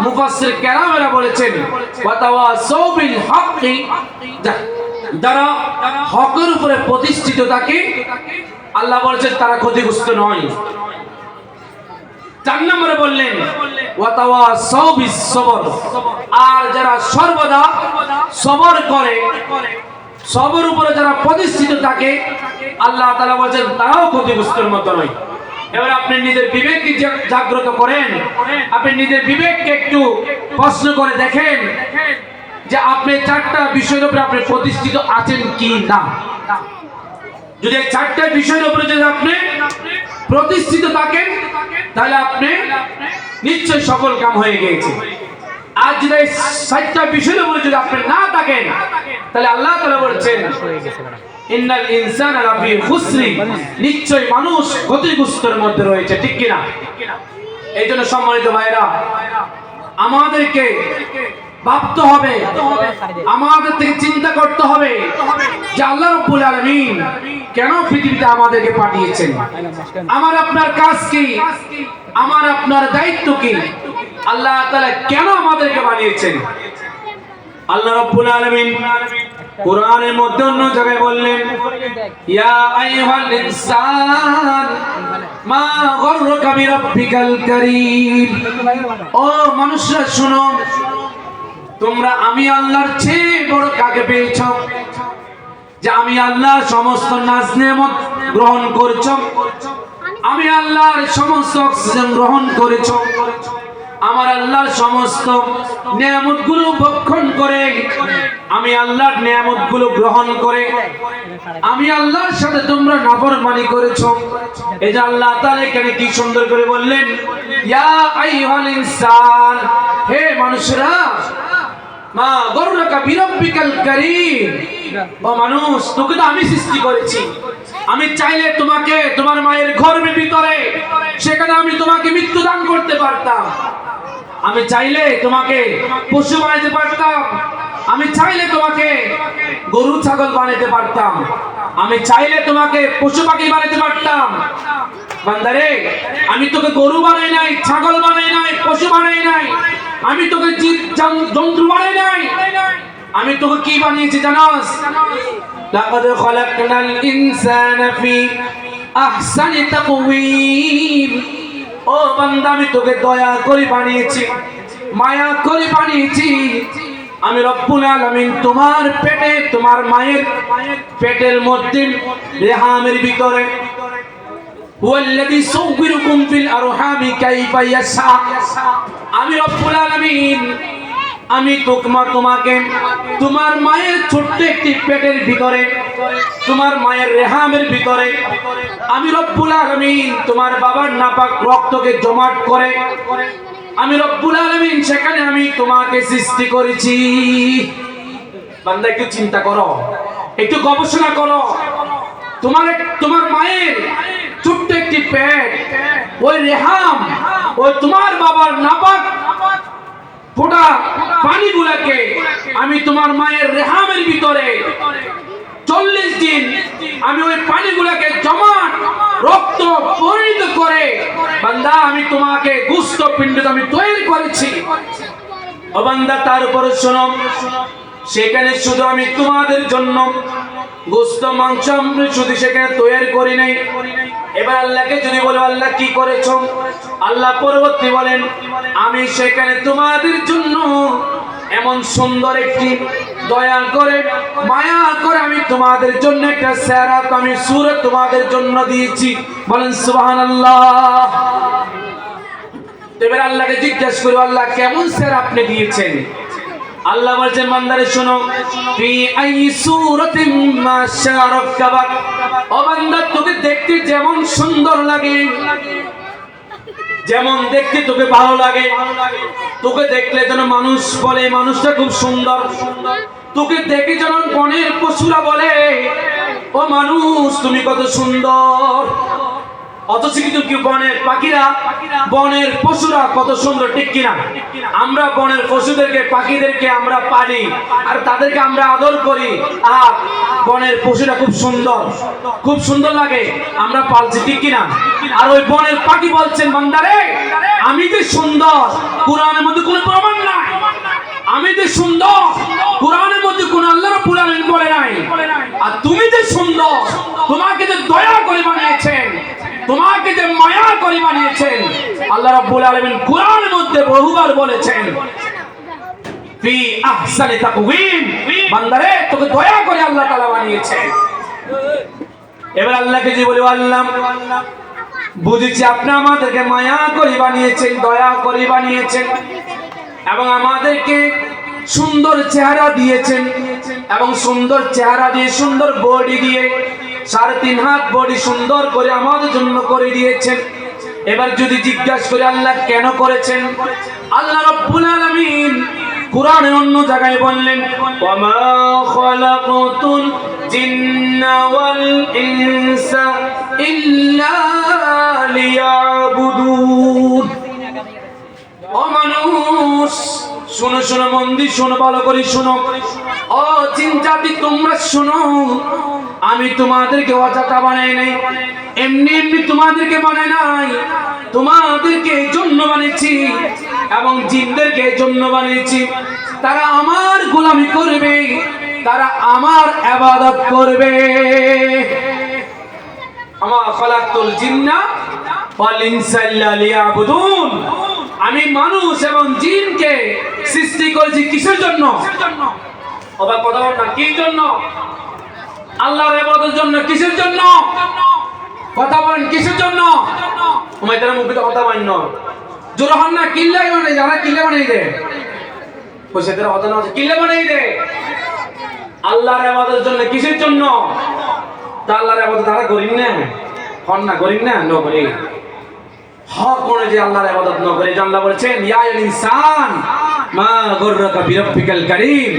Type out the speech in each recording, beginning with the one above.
মুফাসসির কেরামেরা বলেছেন ওয়াতাওয়াসাউ বিল হক্কি, যারা হকের উপরে প্রতিষ্ঠিত থাকে আল্লাহ বলেছেন তারা ক্ষতিগ্রস্ত নয়। 4 নম্বরে বললেন ওয়াতাওয়াসাউ বিস সবর, আর যারা সর্বদা সবর করে, সবর উপরে যারা প্রতিষ্ঠিত থাকে আল্লাহ তাআলা বলেছেন তারাও ক্ষতিগ্রস্তের মতো নয়। এবার আপনি নিজের বিবেককে জাগ্রত করেন, আপনি নিজের বিবেককে একটু প্রশ্ন করে দেখেন যে আপনি 4টা বিষয়ের উপরে আপনি প্রতিষ্ঠিত আছেন কি না। যদি এই 4টা বিষয়ের উপরে যদি আপনি প্রতিষ্ঠিত থাকেন তাহলে আপনি নিশ্চয়ই সফল কাম হয়ে গিয়েছে। আর যদি এই 4টা বিষয়ের উপরে যদি আপনি না থাকেন তাহলে আল্লাহ তাআলা বলছেন ইন্নাল ইনসানা লাফি খুসরি, নিশ্চয়ই মানুষ ক্ষতিগ্রস্তের মধ্যে রয়েছে, ঠিক কি না? এইজন্য সম্মানিত ভাইরা, আমাদেরকে ভাবতে হবে, আমাদের থেকে চিন্তা করতে হবে যে আল্লাহ রাব্বুল আলামিন কেন পৃথিবীতে আমাদেরকে পাঠিয়েছেন, আমার আপনার কাজ কি, আমার আপনার দায়িত্ব কি, আল্লাহ তাআলা কেন আমাদেরকে বানিয়েছেন। আল্লাহ রাব্বুল আলামিন কোরআনের মধ্যে অন্য জায়গায় বললেন ইয়া আইয়ুহাল ইনসান মা গররাকা বিরাব্বিকাল কারীম, ও মানুষরা শুনো, তোমরা আমি আল্লাহর চেয়ে বড় কাকে পেয়েছো, যে আমি আল্লাহর সমস্ত নাজ নেয়ামত গ্রহণ করেছো, আমি আল্লাহর সমস্ত অক্সিজেন গ্রহণ করেছো, আমার আল্লাহর সমস্ত নিয়ামতগুলো ভক্ষণ করে, আমি আল্লাহর নিয়ামতগুলো গ্রহণ করে আমি আল্লাহর সাথে তোমরা নাফরমানি করেছো। এই যে আল্লাহ তাআলা এখানে কি সুন্দর করে বললেন ইয়া আইয়ুহাল ইনসান, হে মানুষরা, মা গররাকা বিরাব্বিকাল কারীম, ও মানুষ, তোকে তো আমি সৃষ্টি করেছি, আমি চাইলে তোমাকে তোমার মায়ের গর্ভের ভিতরে সেখানে আমি তোমাকে মৃত্যু দান করতে পারতাম, আমি চাইলে তোমাকে পশু বানাতে পারতাম, আমি চাইলে তোমাকে গরু ছাগল বানাতে পারতাম, আমি চাইলে তোমাকে পশু পাখি বানাতে পারতাম। বান্দারে, আমি তোকে গরু বানাই নাই, ছাগল বানাই নাই, পশু বানাই নাই, আমি তোকে জীব জন্তু বানাই নাই, আমি তোকে কি বানিয়েছি জানোস? লাকাদ খালাকনাল ইনসানা ফি আহসানি তাকওয়িম, ও বান্দা, আমি তোকে দয়া করে বানিয়েছি, মায়া করে বানিয়েছি। আমি রব্বুল আলামিন তোমার পেটে, তোমার মায়ের পেটের মধ্যে রেহামের ভিতরে হুয়াল্লাযী সাওয়্যিরুকুম ফিল আরহামি কাইফা ইয়াশা, আমি রব্বুল আলামিন আমি তোমাকে তোমার মায়ের ছোট্ট একটি পেটের ভিতরে, তোমার মায়ের রেহামের ভিতরে আমি রব্বুল আলামিন তোমার বাবার নাপাক রক্তকে জমাট করে আমি রব্বুল আলামিন সেখানে আমি তোমাকে সৃষ্টি করেছি। বান্দা, একটু চিন্তা করো, একটু গবেষণা করো, তোমার মায়ের ছোট্ট একটি পেট, ওই রেহাম, ওই তোমার বাবার নাপাক ফোটা পানিগুলাকে আমি তোমার মায়ের রেহামের ভিতরে 40 দিন আমি ওই পানিগুলাকে জমাট রক্ত পরিণত করে বান্দা আমি তোমাকে গোশত পিণ্ড আমি তৈরি করেছি। ও বান্দা, তার উপরে শোনো, সেখানে শুধু আমি তোমাদের জন্য গোশত মাংস শুধু সেখানে তৈরি করি নাই। এবার আল্লাহকে যদি বলো আল্লাহ কি করেছো, আল্লাহ পরবর্তী বলেন আমি সেখানে তোমাদের জন্য এমন সুন্দর একটি দয়া করে মায়া করে আমি তোমাদের জন্য একটা সেরাত আমি সূরা তোমাদের জন্য দিয়েছি। বলেন সুবহানাল্লাহ। এবার আল্লাহকে জিজ্ঞেস করো আল্লাহ কেমন সেরা আপনি দিয়েছেন। আল্লাহ বলছেন বান্দারে শোনো, ফি আই সূরাতিন মা শারাকাবাক, ও বান্দা তোকে দেখতে যেমন সুন্দর লাগে, যেমন দেখতে তোকে ভালো লাগে, তোকে দেখলে যেন মানুষ বলে মানুষটা খুব সুন্দর, তোকে দেখে যেন বনের পশুরা বলে ও মানুষ তুমি কত সুন্দর, অথচ কিন্তু কি বনের পাখিরা, বনের পশুরা কত সুন্দর, ঠিক কিনা? আমরা বনের পশুদেরকে, পাখিদেরকে আমরা পালি আর তাদেরকে আমরা আদর করি, আর বনের পশুরা খুব সুন্দর, খুব সুন্দর লাগে, আমরা পালছি, ঠিক কিনা? আর ওই বনের পাখি বলছেন বান্দারে আমি যে সুন্দর কোরআনের মধ্যে কোনো প্রমাণ নাই। আমি যে সুন্দর কোরআনের মধ্যে কোন আল্লাহ রাব্বুল আলামিন বলে নাই। আর তুমি যে সুন্দর, তোমাকে যে দয়া করে বানিয়েছেন, তোমাকে যে মায়া করে বানিয়েছেন, আল্লাহ রাব্বুল আলামিন কোরআনের মধ্যে বহুবার বলেছেন ফি আহসানি তাকওয়িম, বান্দারে তোকে দয়া করে আল্লাহ তাআলা বানিয়েছেন। এবার আল্লাহকে যে বলে, আল্লাহ বুঝেছি আপনি আমাদেরকে মায়া করে বানিয়েছেন, দয়া করে বানিয়েছেন এবং আমাদেরকে সুন্দর চেহারা দিয়েছেন এবং সুন্দর চেহারা দিয়ে সুন্দর বডি দিয়ে 3.5 হাত বডি সুন্দর করে আমাদের জন্য করে দিয়েছেন। এবার যদি জিজ্ঞাসা করে আল্লাহ কেন করেছেন, আল্লাহ রাব্বুল আলামিন কুরআনের অন্য জায়গায় বললেন, ওয়ামা খালাকাতুল জিন্না ওয়াল ইনসা ইল্লা লিয়াবুদুন। ও মানুষ, শোনো শোনো, মন দিয়ে শোনো, ভালো করে শোনো। ও জিন জাতি তোমরা শোনো, আমি তোমাদেরকে অযথা বানাই নাই, এমনি এমনি তোমাদেরকে বানাই নাই। তোমাদেরকে এই জন্য বানিয়েছি এবং জিনদেরকে এই জন্য বানিয়েছি, তারা আমার গোলামি করবে, তারা আমার ইবাদত করবে। আমা খালাকতুল জিন্না ওয়াল ইনসা ইল্লা লিয়াবুদুন। আমি মানুষ এবং জিনকে সৃষ্টি করেছি কিসের জন্য? অবাক কথা বল না, কি জন্য? আল্লাহর ইবাদতের জন্য। কিসের জন্য? কথা বলেন, কিসের জন্য? উমাইতার মুখে তো কথা বলেন না, জোর হন না। কিল্লা বানাই, যারা কিল্লা বানাই দে, পয়সা দেওয়ার কথা না, কিল্লা বানাই দে আল্লাহর ইবাদতের জন্য। কিসের জন্য? তা আল্লাহর ইবাদত তারা করেন না, হন না, করেন না, ন করি হক মনে যে আল্লাহর ইবাদত ন করে। আল্লাহ বলেছেন, ইয়া ইনসান মা গররাকা বিরাব্বিকাল কারীম।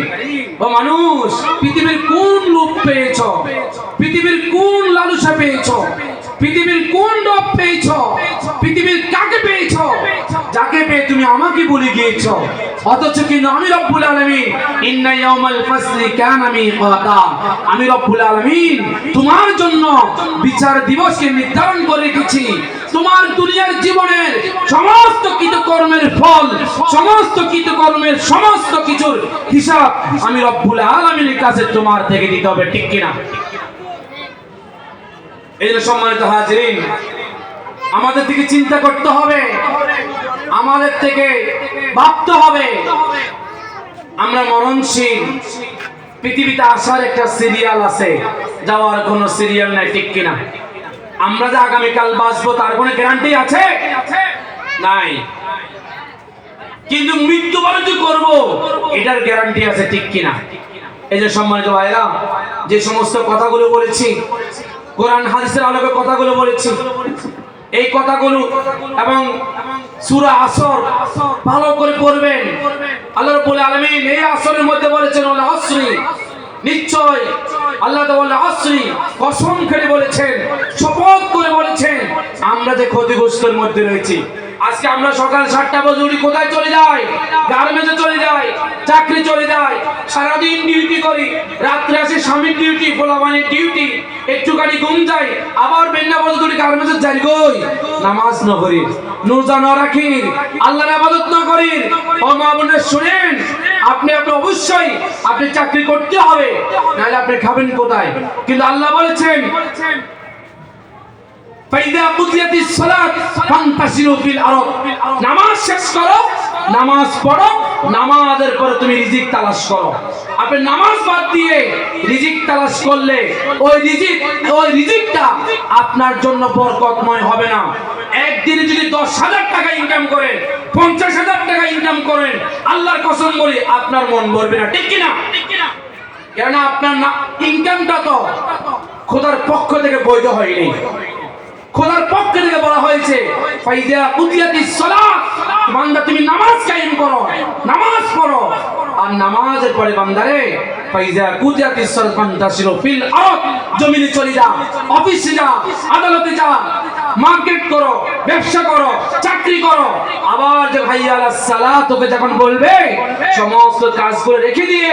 ও মানুষ, পৃথিবীর কোন লোভ পেয়েছো? পৃথিবীর কোন লালসা পেয়েছো? পৃথিবীর কোন লোভ পেয়েছো? পৃথিবীর কাকে পেয়েছো? যাকে পেয়ে তুমি আমাকে ভুলে গিয়েছো। অথচ কিন্তু আমি রব্বুল আলামিন, ইন্না ইয়াউমাল ফাসলি কানা মিকাতা, আমি রব্বুল আলামিন তোমার জন্য বিচার দিবসকে নির্ধারণ করে রেখেছি। তোমার দুনিয়ার জীবনের সমস্ত কৃতকর্মের ফল, সমস্ত কৃতকর্মের সমস্ত কিছুর হিসাব আমি রব্বুল আলামিনের কাছে তোমার থেকে দিতে হবে, ঠিক কিনা? এই জন্য সম্মানিত হাজিরিন, আমাদের থেকে চিন্তা করতে হবে, আমাদের থেকে ভাবতে হবে। আমরা মরণশীল, পৃথিবীতে আসার একটা সিরিয়াল আছে, যাওয়ার কোনো সিরিয়াল নাই, ঠিক কিনা? আমরা যে আগামীকাল বাঁচবো তার কোনো গ্যারান্টি আছে? নাই। কিন্তু মৃত্যুবরণ যে করবো এটার গ্যারান্টি আছে, ঠিক কিনা? এই যে সম্মানিত ভাইরা, যে সমস্ত কথাগুলো বলেছি, কোরআন হাদিসের আলোকে কথাগুলো বলেছি, এই কথাগুলো এবং সূরা আসর ভালো করে পড়বেন। আল্লাহ রাব্বুল আলামিন এই আসরের মধ্যে বলেছেন, ওয়াল আসরি, নিশ্চয় আল্লাহ তাআলা আসরি কসম করে বলেছেন, শপথ করে বলেছেন, আমরা যে ক্ষতিগ্রস্তের মধ্যে রয়েছি। আজকে আমরা সকাল 7টা বাজে উঠি, কোথায় চলে যাই? গার্মেন্টসে চলে যাই, চাকরি চলে যাই, সারাদিন ডিউটি করি, রাত্রে আসে স্বামীর ডিউটি, পোলাপানের ডিউটি, একটুখানি ঘুম যাই, আবার বেন্না বাজে উঠি, গার্মেন্টসে যাই, কই নামাজ ন করি, রোজা ন রাখি, আল্লাহর ইবাদত ন করি। ও মা বোনেরা শুনেন, আপনি অবশ্যই আপনি চাকরি করতে হবে, নাহলে আপনি খাবেন কোথায়? কিন্তু আল্লাহ বলেছেন, ফাইদা কুদিয়াতিস সালাত ফান্তাশিরু ফিল আরদ, নামাজ শেষ করো, নামাজ পড়ো, নামাজের পরে তুমি রিজিক তালাশ করো। আপনি নামাজ বাদ দিয়ে রিজিক তালাশ করলে ওই রিজিকটা আপনার জন্য বরকতময় হবে না। একদিনে যদি 10,000 টাকা ইনকাম করেন, 50,000 টাকা ইনকাম করেন, আল্লাহর কসম বলি আপনার মন ভরবে না, ঠিক কিনা? কেন? আপনার ইনকামটা তো খোদার পক্ষ থেকে বৈধ হয়নি। খোদার পক্ষ থেকে বলা হয়েছে, ফাইদা কুদিয়াতিস সালাত, বান্দা তুমি নামাজ কায়েম করো, নামাজ পড়ো। আর নামাজের পরে বান্দারে ফাইদা কুদিয়াতিস সালাত ফান্তাশিরু ফিল আরদ, জমিনে চলে যা, অফিসে যা, আদালতে যা, মার্কেট করো, ব্যবসা করো, চাকরি করো, আবার যে হাইয়া আলাস সালাত তোকে যখন বলবে সমস্ত কাজগুলো রেখে দিয়ে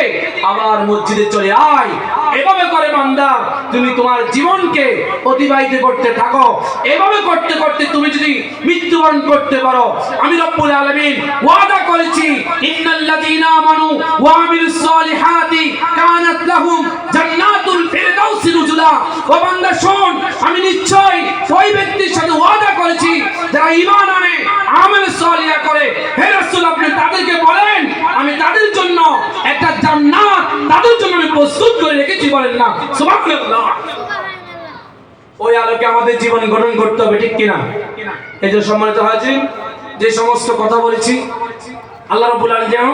আবার মসজিদে চলে আয়। এভাবে করে বান্দা তুমি তোমার জীবনকে অতিবাহিত করতে থাকো। এভাবে করতে করতে তুমি যদি মৃত্যুবরণ করতে পারো, আমি রব্বুল আলামিন ওয়াদা করেছি ইন্নাল্লাযীনা আমানু ওয়া আমিলুস সালিহাতি কানাত লাহুম জান্নাতুল ফিরদাউসি নুজুলা। ও বান্দা শোন, আমি নিশ্চয় ওই ব্যক্তির সাথে ওয়াদা করেছি যারা ঈমান আনে, আমল সালিহ করে। হে রাসূল, আপনি তাদেরকে বলেন আমি তাদের জন্য একটা জান্নাত তাদের জন্য আমি প্রস্তুত করে রেখেছি। বলেন না সুবহানাল্লাহ। ওই আলোকে আমাদের জীবন গঠন করতে হবে, ঠিক কিনা? এই যে সম্মানিত হাজির, যে সমস্ত কথা বলেছি আল্লাহ রাব্বুল আলামিন যেন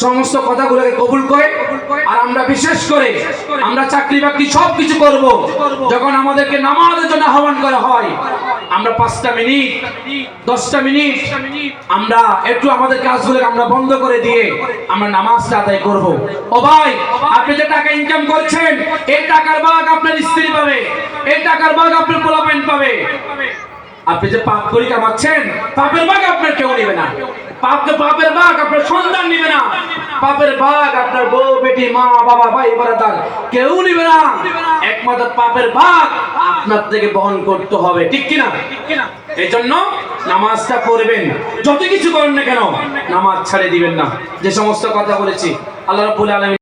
সমস্ত কথাগুলোকে কবুল করে। আর আমরা বিশেষ করে আমরা চাকরি বাকরি সব কিছু করব, যখন আমাদেরকে নামাজের জন্য আহ্বান করা হয় আমরা 5টা মিনিট 10টা মিনিট আমরা একটু আমাদের কাজগুলোকে আমরা বন্ধ করে দিয়ে আমরা নামাজটা আদায় করব। ও ভাই, আপনি যে টাকা ইনকাম করছেন এই টাকার ভাগ আপনার স্ত্রী পাবে, এই টাকার ভাগ আপনার পোলাপাইন পাবে। আপনি যে পাপ করে কামাচ্ছেন পাপের ভাগ আপনার কেউ নেবে না, পাপের ভাগ আপনার সন্তান নেবে না, পাপের ভাগ আপনার বউ বেটি মা বাবা ভাই ব্রাদার কেউ নেবে না। একমাত্র পাপের ভাগ আপনার থেকে বহন করতে হবে, ঠিক কিনা? এই জন্য নামাজটা পড়বেন, যত কিছু করেন না কেন নামাজ ছাড়ে দিবেন না। যে সমস্ত কথা বলেছি আল্লাহ রাব্বুল আলামিন